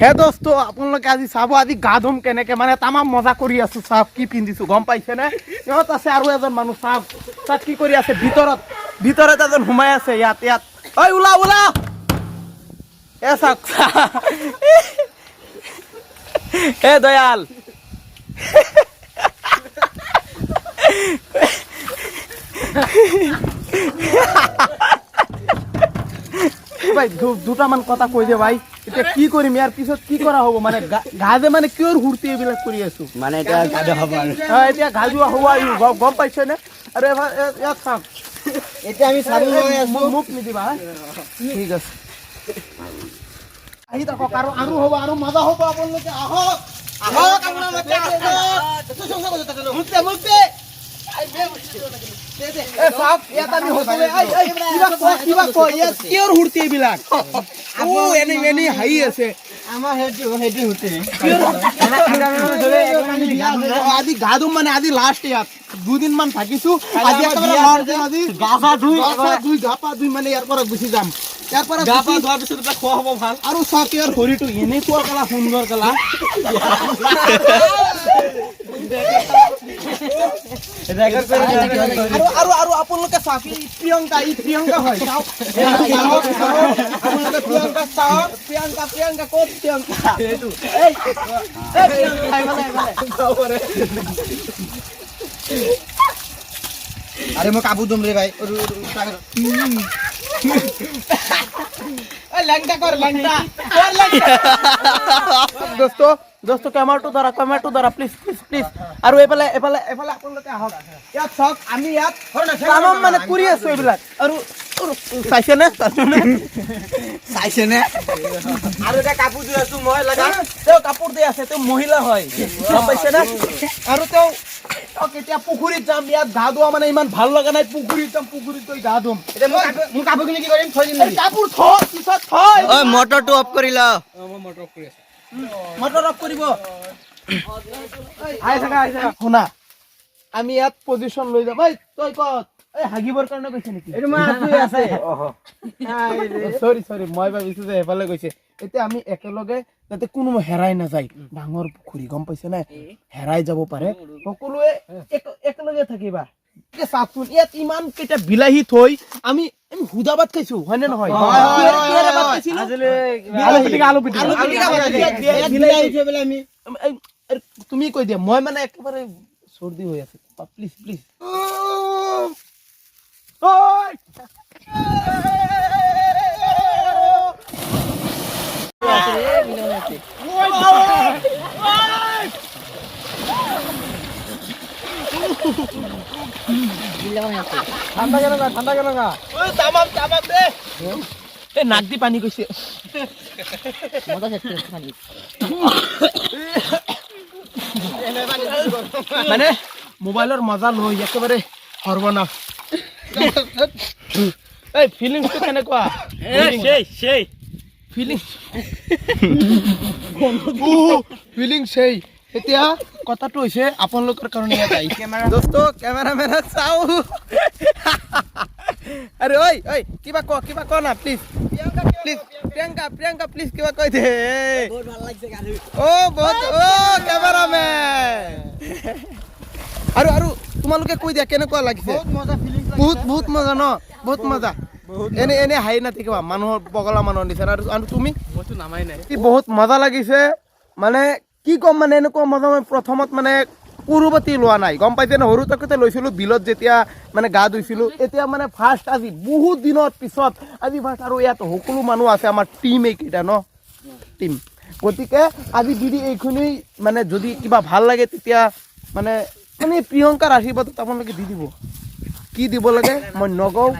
হে দোস্ত আপোনালোকে আজি চাব আজি গা ধুম কেনেকে মানে তামাম মজা কৰি আছো চাওক কি পিন্ধিছো গম পাইছে নে ইহঁত আছে আৰু এজন মানুহ চাওক চাওক কি কৰি আছে ভিতৰত এজন সোমাই আছে ইয়াত ঐ ওলা এ চাওক এ দয়াল ভাই দুটামান কথা কৈ দে ভাই এতিয়া কি কৰিম ইয়াৰ পিছত কি কৰা হ'ব মানে গা যে মানে কিয় হুৰ্তি এইবিলাক কৰি আছো মানে এতিয়া গাধা হ'ব আৰু এতিয়া গা ধোৱা হোৱা গম পাইছে নে আৰু ইয়াত চাওক এতিয়া আমি চাব লৈ আছো মোক নিদিবা ঠিক আছে আহি থাকক আৰু হ'ব আৰু মজা হ'ব আপোনালোকে আহক আপোনালোকে কিবা কয় ইয়াত কিয়ৰ হুৰ্তি এইবিলাক এনে হাঁহি আছে আমাৰ সেইটো হোটেল আজি গা ধুম মানে আজি লাষ্ট ইয়াত 2 দিন মান থাকিছো আজি আজি গা পা ধুই মানে ইয়াৰ পৰা গুচি যাম ইয়াৰ পৰা গা পা ধোৱাৰ পিছত খোৱা হ'ব ভাল আৰু চাওক ইয়াৰ শৰীৰটো এনেকুৱা কালা সুন্দৰ কালা আৰু আপোনালোকে চাওক প্ৰিয়ংকা হয় চাওক আপোনালোকে প্ৰিয়ংকা চাওক প্ৰিয়ংকা ক'ত প্ৰিয়ংকা আৰে মই কাপোৰ দম ৰে ভাই দোস্ত কেমেৰাটো ধৰা প্লিজ আৰু এইফালে আপোনালোকে আহক ইয়াত চাওক আমি ইয়াত মানে কৰি আছো এইবিলাক আৰু চাইছে নে আৰু এটা কাপোৰ দি আছো মই লাগা তেওঁ কাপোৰ দি আছে তেওঁ মহিলা হয় গম পাইছে নে আৰু তেওঁ কেতিয়া পুখুৰীত যাম ইয়াত গা ধোৱা মানে ইমান ভাল লগা নাই পুখুৰীত গৈ গা ধুম এতিয়া মই কাপোৰখিনি কি কৰিম থৈ দিম নেকি কাপোৰ পিছত থৈ ঐ মটৰটো অফ কৰি ল মটৰ অফ কৰিব আহি থাকা শুনা আমি ইয়াত পজিশন লৈ যাম ঐ তই কত এই হাগিবৰ কাৰণে গৈছে নেকি এইটো মই আছো আছে সৰি মই ভাবিছো যে এফালে গৈছে এতিয়া আমি একেলগে যাতে কোনো হেৰাই নাযায় ডাঙৰ পুখুৰী গম পাইছে নে হেৰাই যাব পাৰে সকলোৱে একেলগে থাকিবা চাচোন ইয়াত ইমান কেইটা বিলাহী থৈ আমি হুদা ভাত খাইছো হয় নে নহয় তুমি কৈ দিয়া মই মানে একেবাৰে চৰ্দি হৈ আছে প্লিজ ঠাণ্ডা কেনেকা নাক দি পানী গৈছে মানে মোবাইলৰ মজা লৈ একেবাৰে সৰ্বনাশ এই ফিলিংছটো কেনেকুৱা ফিলিং সেই এতিয়া কথাটো হৈছে আপোনালোকৰ কাৰণে ইয়াত আহিছে দোস্ত কেমেৰামেন চাও আৰে ঐ কিবা ক না প্লিজ প্ৰিয়ংকা প্লিজ কিবা কৈ দে বহুত ভাল লাগিছে গাড়ী কেমেৰামেন আৰু তোমালোকে কৈ দিয়া কেনেকুৱা লাগিছে বহুত মজা ফিলিং বহুত মজা ন বহুত মজা এনে হাই নাথাকিবা মানুহৰ পগলা মানুহৰ নিচিনা আৰু তুমি মইতো নামাই নাই বহুত মজা লাগিছে মানে কি কম মানে এনেকুৱা মজা মই প্ৰথমত মানে পূৰ্বতি লোৱা নাই গম পাইছে না সৰু থাকোঁতে লৈছিলো বিলত যেতিয়া মানে গা ধুইছিলো এতিয়া মানে ফাৰ্ষ্ট আজি বহুত দিনৰ পিছত আজি ফাৰ্ষ্ট আৰু ইয়াত সকলো মানুহ আছে আমাৰ টিম এইকেইটা ন টিম গতিকে আজি দিদি এইখিনি মানে যদি কিবা ভাল লাগে তেতিয়া মানে প্ৰিয়ংকাৰ আশীৰ্বাদত আপোনালোকে দি দিব কি দিব লাগে মই নগওঁ